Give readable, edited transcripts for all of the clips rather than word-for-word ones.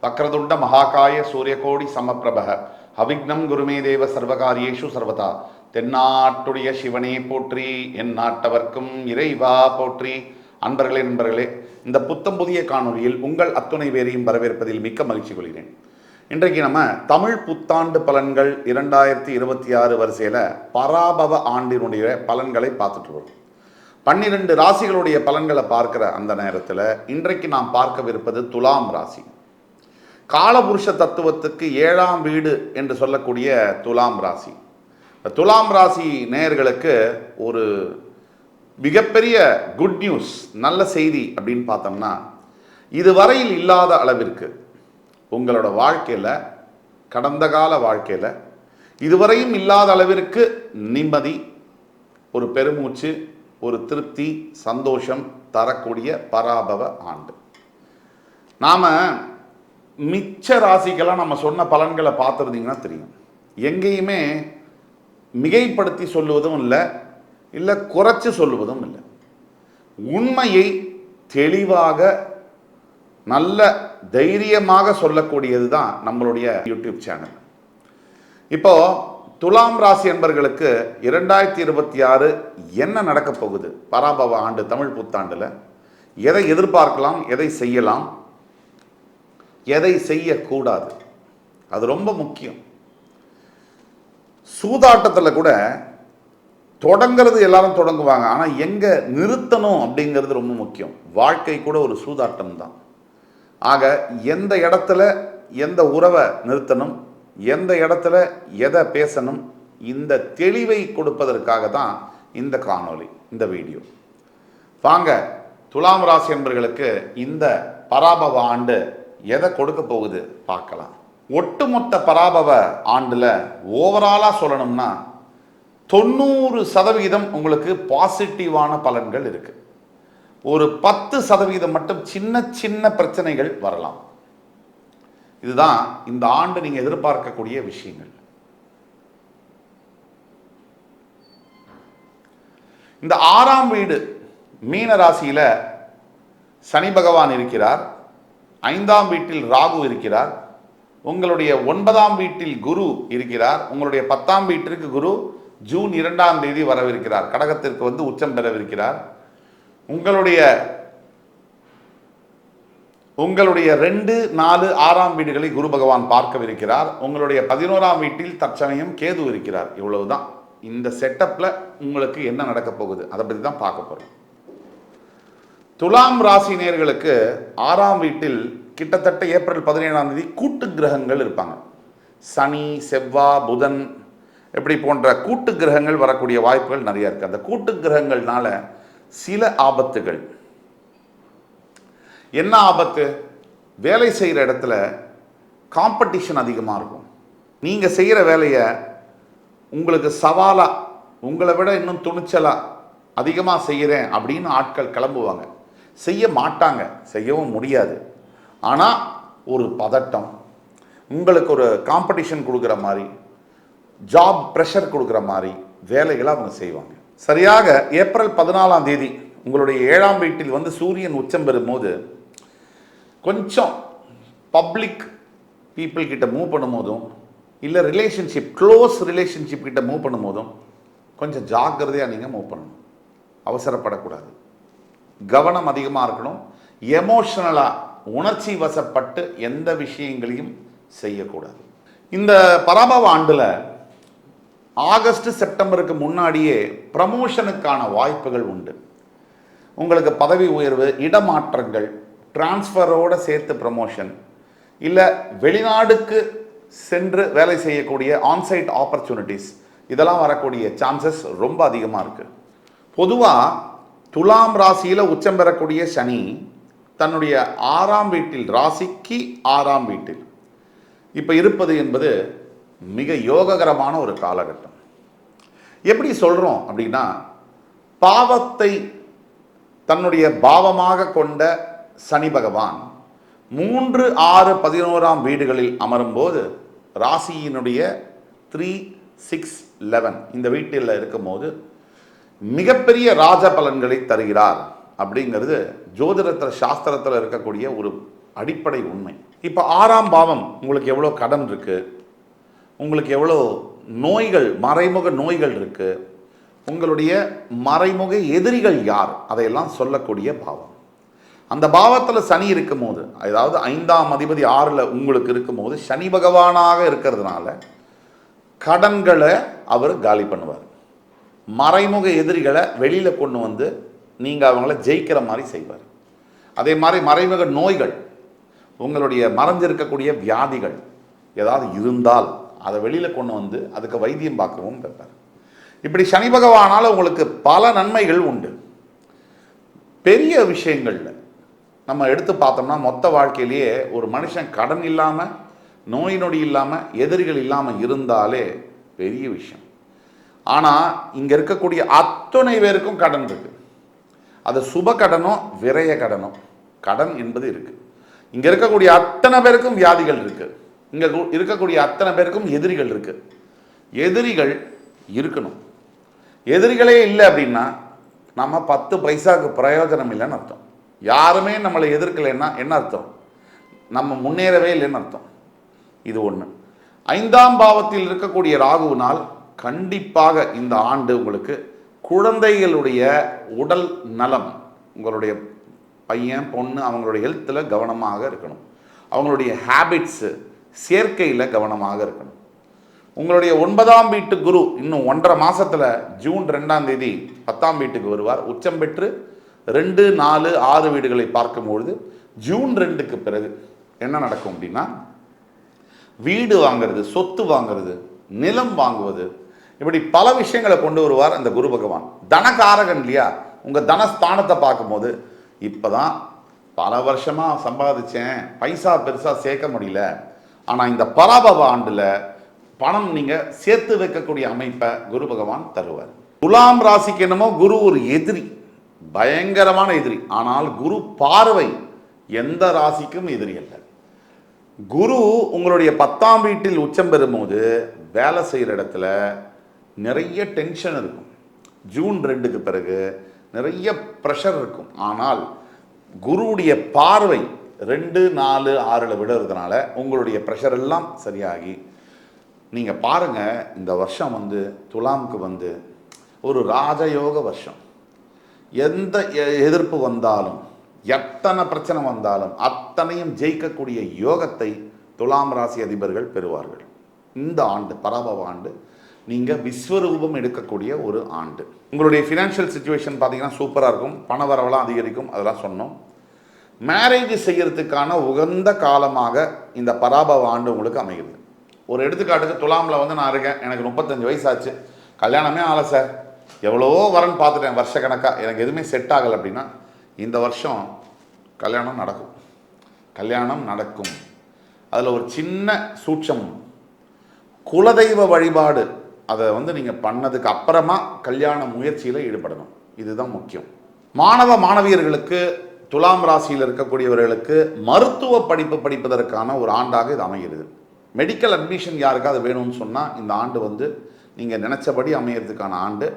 வக்ரதுண்ட மகாகாய சூரியகோடி சமப்பிரபக அவிக்னம் குருமே தேவ சர்வகாரியேஷு சர்வதா. தென்னாட்டுடைய சிவனே போற்றி, என் நாட்டவர்க்கும் இறைவா போற்றி. நண்பர்களே, இந்த புத்தம் புதிய காணொலியில் உங்கள் அத்துணை பேரையும் வரவேற்பதில் மிக்க மகிழ்ச்சி கொள்கிறேன். இன்றைக்கு நம்ம தமிழ் புத்தாண்டு பலன்கள் 2026 வரிசையில் பராபவ ஆண்டினுடைய பலன்களை பார்த்துட்டு வரோம். 12 ராசிகளுடைய பலன்களை பார்க்கிற அந்த நேரத்தில் இன்றைக்கு நாம் பார்க்கவிருப்பது துலாம் ராசி. காலபுருஷ தத்துவத்துக்கு 7ஆம் வீடு என்று சொல்லக்கூடிய துலாம் ராசி. துலாம் ராசி நேயர்களுக்கு ஒரு மிகப்பெரிய குட் நியூஸ், நல்ல செய்தி அப்படின்னு பார்த்தோம்னா, இதுவரையில் இல்லாத அளவிற்கு உங்களோட வாழ்க்கையில், கடந்த கால வாழ்க்கையில் இதுவரையும் இல்லாத அளவிற்கு நிம்மதி, ஒரு பெருமூச்சு, ஒரு திருப்தி, சந்தோஷம் தரக்கூடிய பராபவ ஆண்டு. நாம் மிச்ச ராசிக்கெல்லாம் நம்ம சொன்ன பலன்களை பார்த்துருந்தீங்கன்னா தெரியும். எங்கேயுமே மிகைப்படுத்தி சொல்லுவதும் இல்லை குறைச்சி சொல்லுவதும் இல்லை. உண்மையை தெளிவாக நல்ல தைரியமாக சொல்லக்கூடியது தான் நம்மளுடைய யூடியூப் சேனல். இப்போ துலாம் ராசி என்பர்களுக்கு 2026 என்ன நடக்க போகுது, பராபவ ஆண்டு தமிழ் புத்தாண்டில் எதை எதிர்பார்க்கலாம், எதை செய்யலாம், எதை செய்யக்கூடாது, அது ரொம்ப முக்கியம். சூதாட்டத்தில் கூட தொடங்கிறது எல்லாரும் தொடங்குவாங்க, ஆனால் எங்கே நிறுத்தணும் அப்படிங்கிறது ரொம்ப முக்கியம். வாழ்க்கை கூட ஒரு சூதாட்டம் தான். ஆக எந்த இடத்துல எந்த உறவை நிறுத்தணும், எந்த இடத்துல எதை பேசணும், இந்த தெளிவை கொடுப்பதற்காக தான் இந்த காணொளி, இந்த வீடியோ. வாங்க, துலாம் ராசி என்பவர்களுக்கு இந்த பராபவ ஆண்டு எதை கொடுக்க போகுது பார்க்கலாம். ஒட்டுமொத்த பராபவ ஆண்டில் ஓவராலாக சொல்லணும்னா 90% உங்களுக்கு பாசிட்டிவான பலன்கள் இருக்கு. ஒரு 10% மட்டும் சின்ன சின்ன பிரச்சனைகள் வரலாம். இதுதான் இந்த ஆண்டு நீங்க எதிர்பார்க்கக்கூடிய விஷயங்கள். இந்த 6ஆம் வீடு மீன ராசியில சனி பகவான் இருக்கிறார். 5ஆம் வீட்டில் ராகு இருக்கிறார். உங்களுடைய 9ஆம் வீட்டில் குரு இருக்கிறார். உங்களுடைய 10ஆம் வீட்டிற்கு குரு ஜூன் 2ஆம் தேதி வரவிருக்கிறார். கடகத்திற்கு வந்து உச்சம் பெறவிருக்கிறார். உங்களுடைய 2, 4, 6ஆம் வீடுகளை குரு பகவான் பார்க்கவிருக்கிறார். உங்களுடைய 11ஆம் வீட்டில் தற்சமயம் கேது இருக்கிறார். இவ்வளவுதான். இந்த செட்டப்ல உங்களுக்கு என்ன நடக்க போகுது அதை பற்றி தான் பார்க்க போறோம். துலாம் ராசி நேயர்களுக்கு 6ஆம் வீட்டில் கிட்டத்தட்ட ஏப்ரல் 17ஆம் தேதி கூட்டு கிரகங்கள் இருப்பாங்க. சனி, செவ்வாய், புதன் இப்படி போன்ற கூட்டு கிரகங்கள் வரக்கூடிய வாய்ப்புகள் நிறைய இருக்கு. அந்த கூட்டு கிரகங்கள்னால சில ஆபத்துகள். என்ன ஆபத்து? வேலை செய்கிற இடத்துல காம்படிஷன் அதிகமாக இருக்கும். நீங்கள் செய்கிற வேலையை உங்களுக்கு சவாலாக, உங்களை விட இன்னும் துணிச்சலாக அதிகமாக செய்கிறேன் அப்படின்னு ஆட்கள் கிளம்புவாங்க. செய்ய மாட்டாங்க, செய்யவும் முடியாது. ஆனால் ஒரு பதட்டம், உங்களுக்கு ஒரு காம்படிஷன் கொடுக்குற மாதிரி, ஜாப் ப்ரெஷர் கொடுக்குற மாதிரி வேலைகளை அவங்க செய்வாங்க. சரியாக ஏப்ரல் 14ஆம் தேதி உங்களுடைய 7ஆம் வீட்டில் வந்து சூரியன் உச்சம் பெறும்போது கொஞ்சம் பப்ளிக் பீப்புள் கிட்ட மூவ் பண்ணும்போதும், இல்லை ரிலேஷன்ஷிப், க்ளோஸ் ரிலேஷன்ஷிப் கிட்ட மூவ் பண்ணும்போதும் கொஞ்சம் ஜாக்கிரதையாக நீங்கள் மூவ் பண்ணணும். அவசரப்படக்கூடாது, கவனம் அதிகமாக இருக்கணும். எமோஷனலாக, உணர்ச்சி வசப்பட்டு எந்த விஷயங்களையும் செய்யக்கூடாது. இந்த பராபவ ஆண்டில் ஆகஸ்ட், செப்டம்பருக்கு முன்னாடியே ப்ரமோஷனுக்கான வாய்ப்புகள் உண்டு. உங்களுக்கு பதவி உயர்வு, இடமாற்றங்கள், டிரான்ஸ்ஃபரோடு சேர்த்து ப்ரமோஷன், இல்லை வெளிநாடுக்கு சென்று வேலை செய்யக்கூடிய ஆன்சைட் ஆப்பர்ச்சுனிட்டிஸ், இதெல்லாம் வரக்கூடிய சான்சஸ் ரொம்ப அதிகமாக இருக்குது. பொதுவாக துலாம் ராசியில் உச்சம் பெறக்கூடிய சனி தன்னுடைய 6ஆம் வீட்டில், ராசிக்கு 6ஆம் வீட்டில் இப்போ இருப்பது என்பது மிக யோககரமான ஒரு காலகட்டம். எப்படி சொல்கிறோம் அப்படின்னா, பாவத்தை தன்னுடைய பாவமாக கொண்ட சனி பகவான் 3, 6, 11ஆம் வீடுகளில் அமரும்போது ராசியினுடைய 3, 6, 11 இந்த வீட்டில் இருக்கும்போது மிகப்பெரிய ராஜ பலன்களை தருகிறார். அப்படிங்கிறது ஜோதிடத்தில், சாஸ்திரத்தில் இருக்கக்கூடிய ஒரு அடிப்படை உண்மை. இப்போ 6ஆம் பாவம் உங்களுக்கு எவ்வளோ கடன் இருக்குது, உங்களுக்கு எவ்வளோ நோய்கள், மறைமுக நோய்கள் இருக்குது, உங்களுடைய மறைமுக எதிரிகள் யார், அதையெல்லாம் சொல்லக்கூடிய பாவம். அந்த பாவத்தில் சனி இருக்கும் போது, அதாவது 5ஆம் அதிபதி 6ல் உங்களுக்கு இருக்கும் போது சனி பகவானாக இருக்கிறதுனால கடன்களை அவர் காலி பண்ணுவார். மறைமுக எதிரிகளை வெளியில் கொண்டு வந்து நீங்கள் அவங்கள ஜெயிக்கிற மாதிரி செய்வார். அதே மாதிரி மறைமுக நோய்கள், உங்களுடைய மறைஞ்சிருக்கக்கூடிய வியாதிகள் ஏதாவது இருந்தால் அதை வெளியில் கொண்டு வந்து அதுக்கு வைத்தியம் பார்க்கவும் வைப்பார். இப்படி சனி பகவானால் உங்களுக்கு பல நன்மைகள் உண்டு. பெரிய விஷயங்கள்ல நம்ம எடுத்து பார்த்தோம்னா மொத்த வாழ்க்கையிலேயே ஒரு மனுஷன் கடன் இல்லாமல், நோய் நொடி இல்லாமல், எதிரிகள் இல்லாமல் இருந்தாலே பெரிய விஷயம். ஆனால் இங்கே இருக்கக்கூடிய அத்தனை பேருக்கும் கடன் இருக்கு. அது சுப கடனோ விரய கடனோ கடன் என்பது இருக்கு. இங்கே இருக்கக்கூடிய அத்தனை பேருக்கும் வியாதிகள் இருக்கு. இங்கே இருக்கக்கூடிய அத்தனை பேருக்கும் எதிரிகள் இருக்கு. எதிரிகள் இருக்கணும். எதிரிகளே இல்லை அப்படின்னா நம்ம 10 பைசாவுக்கு பிரயோஜனம் இல்லைன்னு அர்த்தம். யாருமே நம்மளை எதிர்க்கலைன்னா என்ன அர்த்தம்? நம்ம முன்னேறவே இல்லைன்னு அர்த்தம். இது ஒன்று. 5ஆம் பாவத்தில் இருக்கக்கூடிய ராகுவினால் கண்டிப்பாக இந்த ஆண்டு உங்களுக்கு குழந்தைகளுடைய உடல் நலம், உங்களுடைய பையன் பொண்ணு அவங்களுடைய ஹெல்த்தில் கவனமாக இருக்கணும். அவங்களுடைய ஹேபிட்ஸு சேர்க்கையில் கவனமாக இருக்கணும். உங்களுடைய 9ஆம் வீட்டு குரு இன்னும் 1.5 மாதத்தில் ஜூன் 2ஆம் தேதி 10ஆம் வீட்டுக்கு வருவார். உச்சம் பெற்று 2, 4, 6 வீடுகளை பார்க்கும்பொழுது ஜூன் 2க்கு பிறகு என்ன நடக்கும் அப்படின்னா, வீடு வாங்கிறது, சொத்து வாங்கிறது, நிலம் வாங்குவது, இப்படி பல விஷயங்களை கொண்டு வருவார் அந்த குரு பகவான். தனகாரகன் இல்லையா? உங்கள் தனஸ்தானத்தை பார்க்கும்போது இப்போ தான் பல வருஷமாக சம்பாதிச்சேன், பைசா பெருசாக சேர்க்க முடியல, ஆனால் இந்த பராபவ ஆண்டில் பணம் நீங்கள் சேர்த்து வைக்கக்கூடிய அமைப்பை குரு பகவான் தருவார். துலாம் ராசிக்கு என்னமோ குரு ஒரு எதிரி, பயங்கரமான எதிரி. ஆனால் குரு பார்வை எந்த ராசிக்கும் எதிரி அல்ல. குரு உங்களுடைய 10ஆம் வீட்டில் உச்சம் பெறும்போது வேலை செய்கிற இடத்துல நிறைய டென்ஷன் இருக்கும். ஜூன் 2க்கு பிறகு நிறைய ப்ரெஷர் இருக்கும். ஆனால் குருவுடைய பார்வை 2, 4, 6ல் விடுறதுனால உங்களுடைய ப்ரெஷர் எல்லாம் சரியாகி நீங்கள் பாருங்கள், இந்த வருஷம் துலாமுக்கு ஒரு ராஜயோக வருஷம். எந்த எதிர்ப்பு வந்தாலும், எத்தனை பிரச்சனை வந்தாலும் அத்தனையும் ஜெயிக்கக்கூடிய யோகத்தை துலாம் ராசி அதிபர்கள் பெறுவார்கள். இந்த ஆண்டு பராபவ ஆண்டு நீங்கள் விஸ்வரூபம் எடுக்கக்கூடிய ஒரு ஆண்டு. உங்களுடைய ஃபினான்ஷியல் சுச்சுவேஷன் பார்த்தீங்கன்னா சூப்பராக இருக்கும். பண வரவெல்லாம் அதிகரிக்கும், அதெல்லாம் சொன்னோம். மேரேஜ் செய்யறதுக்கான உகந்த காலமாக இந்த பராபவ ஆண்டு உங்களுக்கு அமைகிறது. ஒரு எடுத்துக்காட்டுக்கு துலாமில் நான் இருக்கேன், எனக்கு 35 வயசு ஆச்சு, கல்யாணமே ஆகலை சார், எவ்வளவோ வரன் பார்த்துட்டேன் வருஷ கணக்காக, எனக்கு எதுவுமே செட் ஆகலை அப்படின்னா இந்த வருஷம் கல்யாணம் நடக்கும். கல்யாணம் நடக்கும். அதில் ஒரு சின்ன சூட்சம், குலதெய்வ வழிபாடு, அதை நீங்கள் பண்ணதுக்கு அப்புறமா கல்யாண முயற்சியில் ஈடுபடணும். இதுதான் முக்கியம். மாணவ மாணவியர்களுக்கு, துலாம் ராசியில் இருக்கக்கூடியவர்களுக்கு மருத்துவ படிப்பு படிப்பதற்கான ஒரு ஆண்டாக இது அமைகிறது. மெடிக்கல் அட்மிஷன் யாருக்காவது வேணும்னு சொன்னால் இந்த ஆண்டு நீங்கள் நினச்சபடி அமையறதுக்கான ஆண்டு.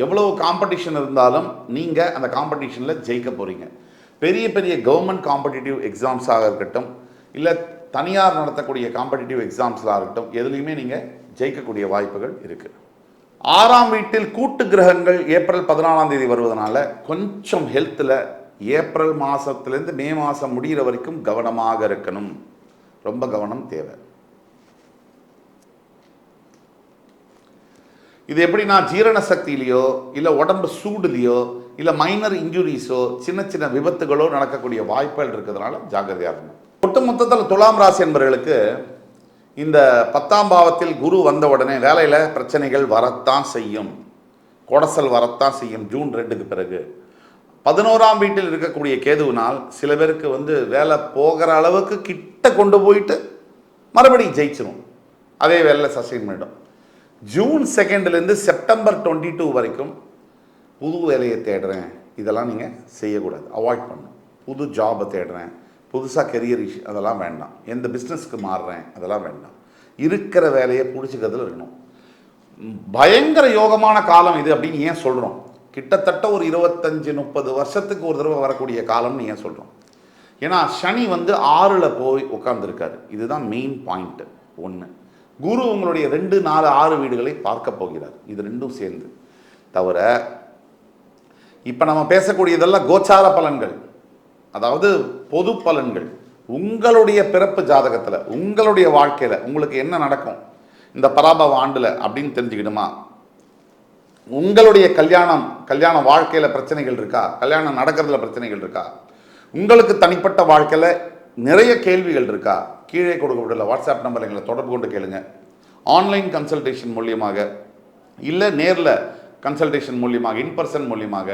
எவ்வளோ காம்படிஷன் இருந்தாலும் நீங்கள் அந்த காம்படிஷனில் ஜெயிக்க போகிறீங்க. பெரிய பெரிய கவர்மெண்ட் காம்படிட்டிவ் எக்ஸாம்ஸாக இருக்கட்டும், இல்லை தனியார் நடத்தக்கூடிய காம்படிட்டிவ் எக்ஸாம்ஸாக இருக்கட்டும், எதுலேயுமே நீங்கள் ஜெயிக்கக்கூடிய வாய்ப்புகள் இருக்குது. 6ஆம் வீட்டில் கூட்டு கிரகங்கள் ஏப்ரல் 14ஆம் தேதி வருவதனால கொஞ்சம் ஹெல்த்தில் ஏப்ரல் மாதத்துலேருந்து மே மாதம் முடிகிற வரைக்கும் கவனமாக இருக்கணும். ரொம்ப கவனம் தேவை. இது எப்படின்னா, ஜீரண சக்தியிலையோ இல்லை உடம்பு சூடுலையோ இல்லை மைனர் இன்ஜுரிஸோ சின்ன சின்ன விபத்துகளோ நடக்கக்கூடிய வாய்ப்புகள் இருக்கிறதுனால ஜாக்கிரதையாக இருக்கணும். ஒட்டுமொத்தத்தில் துலாம் ராசி என்பவர்களுக்கு இந்த 10ஆம் பாவத்தில் குரு வந்த உடனே வேலையில் பிரச்சனைகள் வரத்தான் செய்யும், கொடசல் வரத்தான் செய்யும். ஜூன் 2க்கு பிறகு 11ஆம் வீட்டில் இருக்கக்கூடிய கேதுவினால் சில பேருக்கு வேலை போகிற அளவுக்கு கிட்ட கொண்டு போயிட்டு மறுபடியும் ஜெயிச்சிடும், அதே வேலையில் சஸ்டெயின் பண்ணிடும். ஜூன் 2லேருந்து செப்டம்பர் 22 வரைக்கும் புது வேலையை தேடுறேன், இதெல்லாம் நீங்கள் செய்யக்கூடாது, அவாய்ட் பண்ணணும். புது ஜாபை தேடுறேன், புதுசாக கெரியர் அதெல்லாம் வேண்டாம். எந்த பிஸ்னஸ்க்கு மாறுறேன் அதெல்லாம் வேண்டாம். இருக்கிற வேலையை பிடிச்சிக்கிறதுல இருக்கணும். பயங்கர யோகமான காலம் இது அப்படின்னு ஏன் சொல்கிறோம்? கிட்டத்தட்ட ஒரு 25-30 வருஷத்துக்கு ஒரு தடவை வரக்கூடிய காலம்னு ஏன் சொல்கிறோம்? ஏன்னா சனி வந்து 6ல் போய் உட்கார்ந்துருக்காரு. இதுதான் மெயின் பாயிண்ட். ஒன்று, குரு உங்களுடைய 2, 4, 6 வீடுகளை பார்க்க போகிறார். இது ரெண்டும் சேர்ந்து. தவிர இப்போ நம்ம பேசக்கூடியதெல்லாம் கோச்சார பலன்கள், அதாவது பொது பலன்கள். உங்களுடைய பிறப்பு ஜாதகத்தில், உங்களுடைய வாழ்க்கையில் உங்களுக்கு என்ன நடக்கும் இந்த பராபவ ஆண்டில் அப்படின்னு தெரிஞ்சுக்கிடுமா? உங்களுடைய கல்யாண வாழ்க்கையில் பிரச்சனைகள் இருக்கா? கல்யாணம் நடக்கிறதுல பிரச்சனைகள் இருக்கா? உங்களுக்கு தனிப்பட்ட வாழ்க்கையில் நிறைய கேள்விகள் இருக்கா? கீழே கொடுக்கப்பட்டுள்ள வாட்ஸ்அப் நம்பர் எங்களை தொடர்பு கொண்டு கேளுங்க. ஆன்லைன் கன்சல்டேஷன் மூலியமாக, இல்லை நேரில் கன்சல்டேஷன் மூலியமாக, இன்பர்சன் மூலியமாக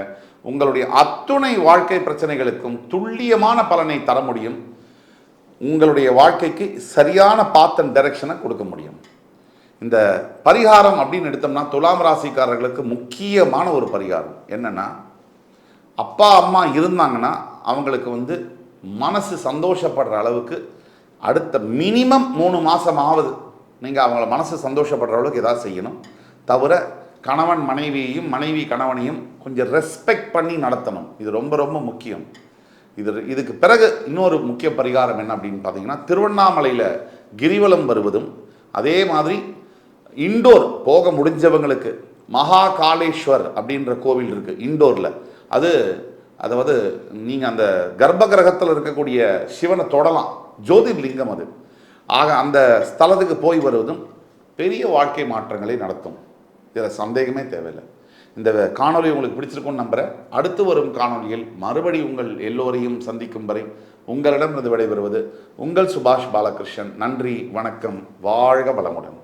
உங்களுடைய அத்துணை வாழ்க்கை பிரச்சனைகளுக்கும் துல்லியமான பலனை தர முடியும். உங்களுடைய வாழ்க்கைக்கு சரியான பாத் அண்ட் டைரக்ஷனை கொடுக்க முடியும். இந்த பரிகாரம் அப்படின்னு எடுத்தோம்னா துலாம் ராசிக்காரர்களுக்கு முக்கியமான ஒரு பரிகாரம் என்னன்னா, அப்பா அம்மா இருந்தாங்கன்னா அவங்களுக்கு வந்து மனசு சந்தோஷப்படுற அளவுக்கு அடுத்த மினிமம் 3 மாதமாவது நீங்கள் அவங்கள மனசு சந்தோஷப்படுற அளவுக்கு ஏதாவது செய்யணும். தவிர கணவன் மனைவியையும், மனைவி கணவனையும் கொஞ்சம் ரெஸ்பெக்ட் பண்ணி நடத்தணும். இது ரொம்ப ரொம்ப முக்கியம். இதுக்கு பிறகு இன்னொரு முக்கிய பரிகாரம் என்ன அப்படின்னு பார்த்தீங்கன்னா, திருவண்ணாமலையில் கிரிவலம் வருவதும், அதே மாதிரி இண்டோர் போக முடிஞ்சவங்களுக்கு மகா காளேஸ்வர் அப்படின்ற கோவில் இருக்குது இண்டோரில். அதாவது நீங்கள் அந்த கர்ப்ப கிரகத்தில் இருக்கக்கூடிய சிவனை தொடலாம், ஜோதிர்லிங்கம் அது. ஆக அந்த ஸ்தலத்துக்கு போய் வருவதும் பெரிய வாழ்க்கை மாற்றங்களை நடத்தும். இதில் சந்தேகமே தேவையில்லை. இந்த காணொலி உங்களுக்கு பிடிச்சிருக்கும்னு நம்புகிறேன். அடுத்து வரும் காணொலியில் மறுபடி உங்கள் எல்லோரையும் சந்திக்கும் வரை உங்களிடம் இருந்து விடைபெறுவது உங்கள் சுபாஷ் பாலகிருஷ்ணன். நன்றி, வணக்கம், வாழ்க வளமுடன்.